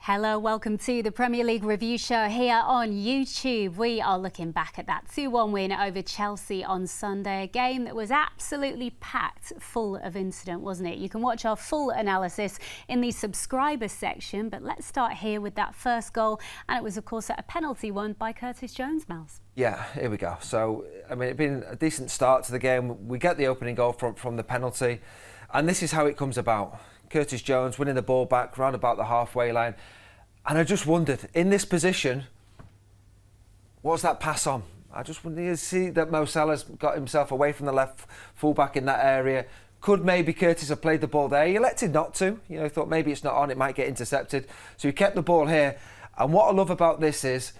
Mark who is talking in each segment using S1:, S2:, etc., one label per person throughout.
S1: Hello, welcome to the Premier League review show here on YouTube. We are looking back at that 2-1 win over Chelsea on Sunday, a game that was absolutely packed full of incident, wasn't it? You can watch our full analysis in the subscriber section, but let's start here with that first goal, and it was of course a penalty won by Curtis Jones, Mels.
S2: Yeah, here we go. So, I mean, it's been a decent start to the game. We get the opening goal from the penalty, and this is how it comes about. Curtis Jones winning the ball back round about the halfway line. And I just wondered, in this position, what's that pass on? I just wanted to see that Mo Salah's got himself away from the left full-back in that area. Could maybe Curtis have played the ball there? He elected not to. You know, he thought maybe it's not on, it might get intercepted. So he kept the ball here. And what I love about this is,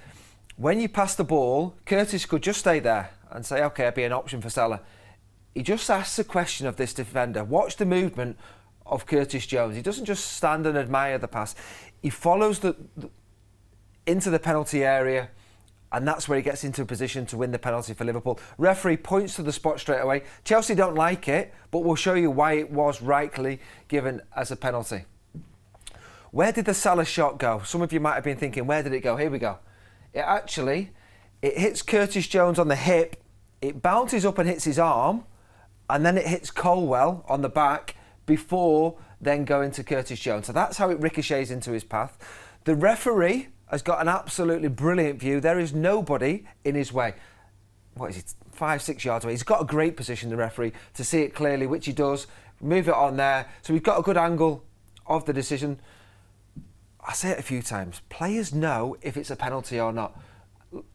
S2: when you pass the ball, Curtis could just stay there and say, OK, I'll be an option for Salah. He just asks a question of this defender. Watch the movement of Curtis Jones. He doesn't just stand and admire the pass. He follows into the penalty area, and that's where he gets into a position to win the penalty for Liverpool. Referee points to the spot straight away. Chelsea don't like it, but we'll show you why it was rightly given as a penalty. Where did the Salah shot go? Some of you might have been thinking, where did it go? Here we go. It hits Curtis Jones on the hip, it bounces up and hits his arm, and then it hits Colwell on the back before then going to Curtis Jones. So that's how it ricochets into his path. The referee has got an absolutely brilliant view. There is nobody in his way. What is it, 5-6 yards away? He's got a great position, the referee, to see it clearly, which he does. Move it on there. So we've got a good angle of the decision. I say it a few times. Players know if it's a penalty or not.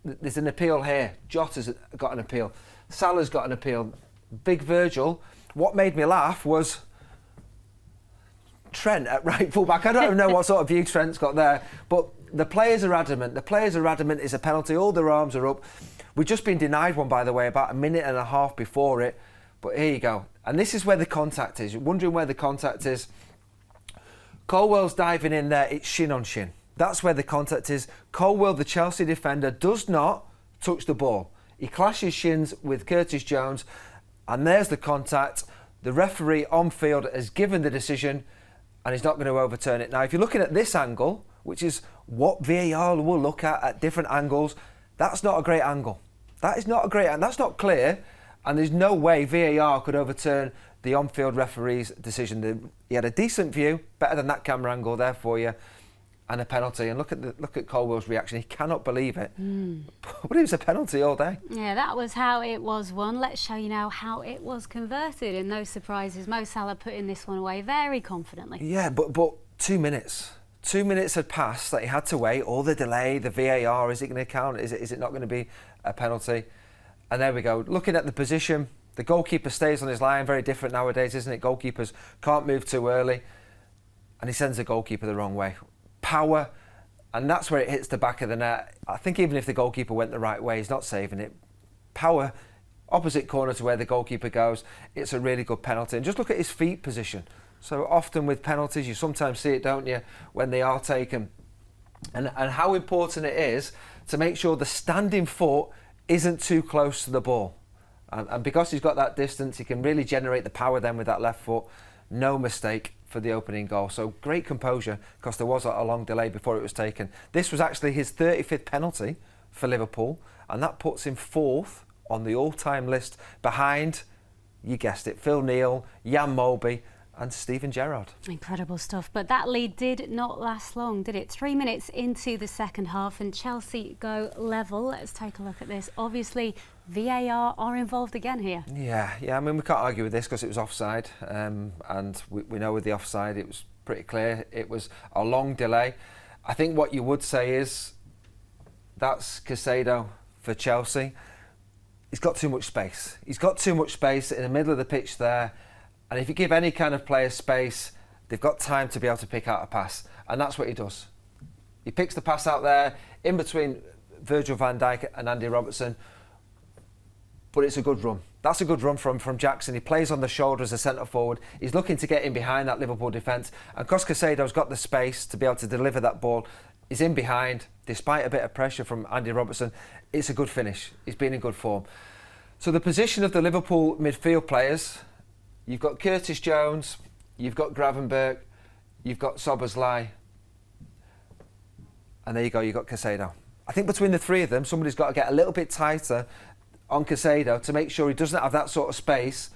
S2: There's an appeal here. Jota's got an appeal. Salah's got an appeal. Big Virgil. What made me laugh was Trent at right full-back. I don't even know what sort of view Trent's got there, but the players are adamant. The players are adamant it's a penalty. All their arms are up. We've just been denied one, by the way, about a minute and a half before it. But here you go. And this is where the contact is. You're wondering where the contact is. Colwell's diving in there. It's shin on shin. That's where the contact is. Colwell, the Chelsea defender, does not touch the ball. He clashes shins with Curtis Jones, and there's the contact. The referee on field has given the decision, and he's not going to overturn it. Now, if you're looking at this angle, which is what VAR will look at different angles, that's not a great angle. That is not a great angle. That's not clear, and there's no way VAR could overturn the on-field referee's decision. He had a decent view, better than that camera angle there for you, and a penalty. And look at Colwell's reaction. He cannot believe it. But it was a penalty all day. Yeah,
S1: that was how it was won. Let's show you now how it was converted. And no surprises, Mo Salah putting this one away very confidently.
S2: Yeah, but 2 minutes. 2 minutes had passed that he had to wait. All the delay, the VAR, is it going to count? Is it not going to be a penalty? And there we go. Looking at the position, the goalkeeper stays on his line. Very different nowadays, isn't it? Goalkeepers can't move too early. And he sends the goalkeeper the wrong way. Power, and that's where it hits the back of the net. I think even if the goalkeeper went the right way, he's not saving it. Power, opposite corner to where the goalkeeper goes. It's a really good penalty. And just look at his feet position. So often with penalties, you sometimes see it, don't you, when they are taken. And how important it is to make sure the standing foot isn't too close to the ball. And because he's got that distance, he can really generate the power then with that left foot. No mistake for the opening goal. So great composure, because there was a long delay before it was taken. This was actually his 35th penalty for Liverpool, and that puts him 4th on the all-time list behind, you guessed it, Phil Neal, Jan Molby and Steven Gerrard.
S1: Incredible stuff, but that lead did not last long, did it? 3 minutes into the second half and Chelsea go level. Let's take a look at this. Obviously, VAR are involved again here.
S2: Yeah, I mean, we can't argue with this because it was offside, and we know with the offside it was pretty clear. It was a long delay. I think what you would say is that's Caicedo for Chelsea. He's got too much space. He's got too much space in the middle of the pitch there. And if you give any kind of player space, they've got time to be able to pick out a pass. And that's what he does. He picks the pass out there in between Virgil van Dijk and Andy Robertson. But it's a good run. That's a good run from Jackson. He plays on the shoulder as a centre forward. He's looking to get in behind that Liverpool defence. And because Caicedo's got the space to be able to deliver that ball, he's in behind. Despite a bit of pressure from Andy Robertson, it's a good finish. He's been in good form. So the position of the Liverpool midfield players, you've got Curtis Jones, you've got Gravenberch, you've got Szoboszlai. And there you go, you got Caicedo. I think between the three of them, somebody's got to get a little bit tighter on Caicedo to make sure he doesn't have that sort of space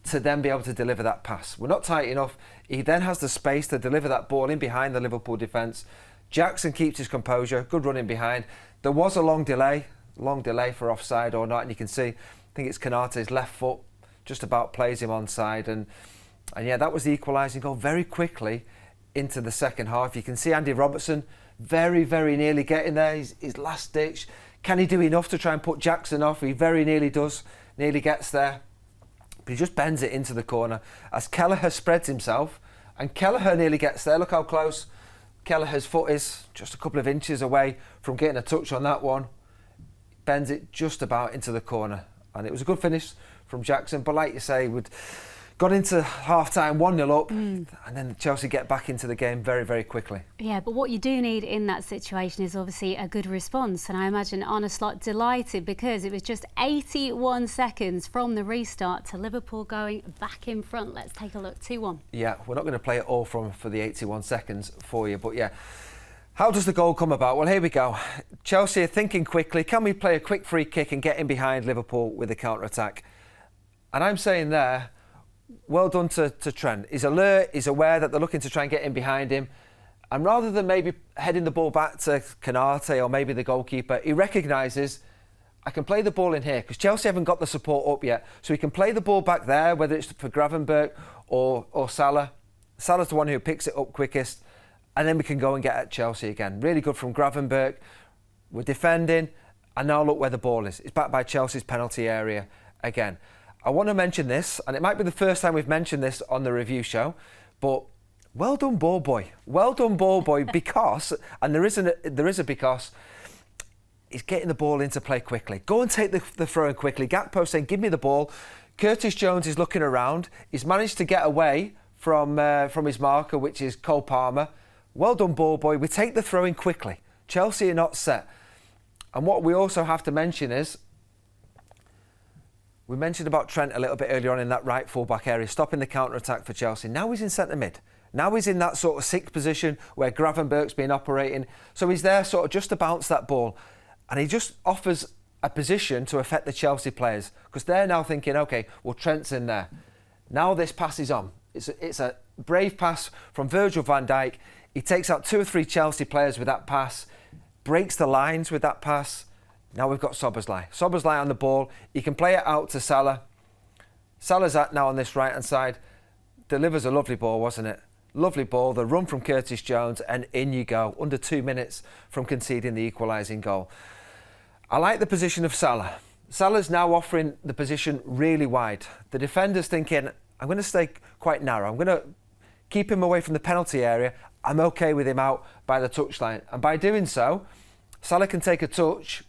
S2: to then be able to deliver that pass. We're not tight enough. He then has the space to deliver that ball in behind the Liverpool defence. Jackson keeps his composure, good running behind. There was a long delay for offside or not, and you can see, I think it's Konaté's left foot just about plays him onside, and yeah, that was the equalising goal very quickly into the second half. You can see Andy Robertson very, very nearly getting there, his last ditch. Can he do enough to try and put Jackson off? He very nearly does, nearly gets there. But he just bends it into the corner as Kelleher spreads himself, and Kelleher nearly gets there. Look how close Kelleher's foot is, just a couple of inches away from getting a touch on that one. Bends it just about into the corner, and it was a good finish from Jackson. But like you say, we'd got into half-time 1-0 up, and then Chelsea get back into the game very, very quickly.
S1: Yeah, but what you do need in that situation is obviously a good response, and I imagine Arne Slot delighted because it was just 81 seconds from the restart to Liverpool going back in front. Let's take a look, 2-1.
S2: Yeah, we're not going to play it all for the 81 seconds for you, but yeah. How does the goal come about? Well, here we go. Chelsea are thinking quickly. Can we play a quick free kick and get in behind Liverpool with a counter-attack? And I'm saying there, well done to Trent. He's alert, he's aware that they're looking to try and get in behind him. And rather than maybe heading the ball back to Konaté or maybe the goalkeeper, he recognises, I can play the ball in here because Chelsea haven't got the support up yet. So he can play the ball back there, whether it's for Gravenberch or Salah. Salah's the one who picks it up quickest. And then we can go and get at Chelsea again. Really good from Gravenberch. We're defending. And now look where the ball is. It's back by Chelsea's penalty area again. I want to mention this, and it might be the first time we've mentioned this on the review show, but well done, ball boy. Well done, ball boy, because, and there is a because, he's getting the ball into play quickly. Go and take the throw in quickly. Gakpo saying, give me the ball. Curtis Jones is looking around. He's managed to get away from his marker, which is Cole Palmer. Well done, ball boy. We take the throw in quickly. Chelsea are not set. And what we also have to mention is, we mentioned about Trent a little bit earlier on in that right full-back area, stopping the counter-attack for Chelsea. Now he's in centre-mid. Now he's in that sort of sixth position where Gravenberch's been operating. So he's there sort of just to bounce that ball. And he just offers a position to affect the Chelsea players because they're now thinking, OK, well, Trent's in there. Now this pass is on. It's a brave pass from Virgil van Dijk. He takes out 2 or 3 Chelsea players with that pass, breaks the lines with that pass. Now we've got Szoboszlai. Szoboszlai on the ball. He can play it out to Salah. Salah's now on this right-hand side. Delivers a lovely ball, wasn't it? Lovely ball. The run from Curtis Jones, and in you go. Under 2 minutes from conceding the equalising goal. I like the position of Salah. Salah's now offering the position really wide. The defender's thinking, I'm going to stay quite narrow. I'm going to keep him away from the penalty area. I'm OK with him out by the touchline. And by doing so, Salah can take a touch.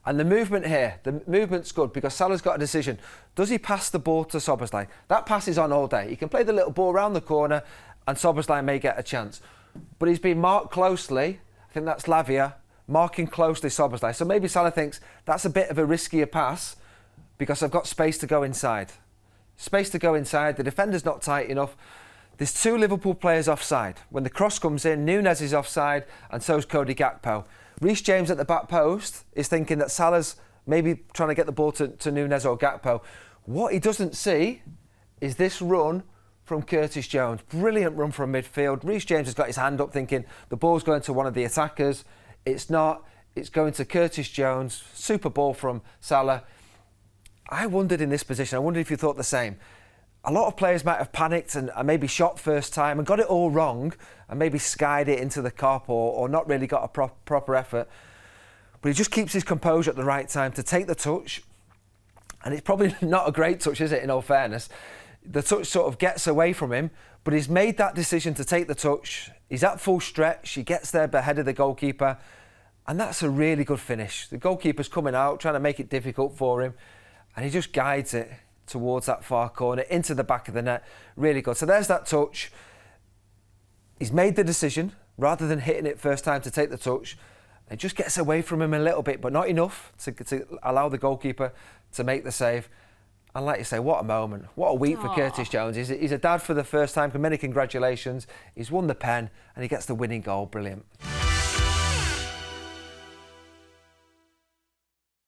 S2: And the movement here, the movement's good because Salah's got a decision. Does he pass the ball to Szoboszlai? That pass is on all day. He can play the little ball around the corner and Szoboszlai may get a chance. But he's been marked closely. I think that's Lavia, marking closely Szoboszlai. So maybe Salah thinks that's a bit of a riskier pass because I've got space to go inside. Space to go inside. The defender's not tight enough. There's 2 Liverpool players offside. When the cross comes in, Núñez is offside and so's Cody Gakpo. Reece James at the back post is thinking that Salah's maybe trying to get the ball to Núñez or Gakpo. What he doesn't see is this run from Curtis Jones. Brilliant run from midfield. Reece James has got his hand up thinking the ball's going to one of the attackers. It's not. It's going to Curtis Jones. Super ball from Salah. I wondered in this position, I wondered if you thought the same. A lot of players might have panicked and maybe shot first time and got it all wrong and maybe skied it into the cop or not really got a proper effort. But he just keeps his composure at the right time to take the touch. And it's probably not a great touch, is it, in all fairness? The touch sort of gets away from him, but he's made that decision to take the touch. He's at full stretch. He gets there ahead of the goalkeeper. And that's a really good finish. The goalkeeper's coming out, trying to make it difficult for him. And he just guides it towards that far corner, into the back of the net. Really good. So there's that touch. He's made the decision, rather than hitting it first time to take the touch. It just gets away from him a little bit, but not enough to allow the goalkeeper to make the save. And like you say, what a moment. What a week for Curtis Jones. He's a dad for the first time. Many congratulations. He's won the pen and he gets the winning goal. Brilliant.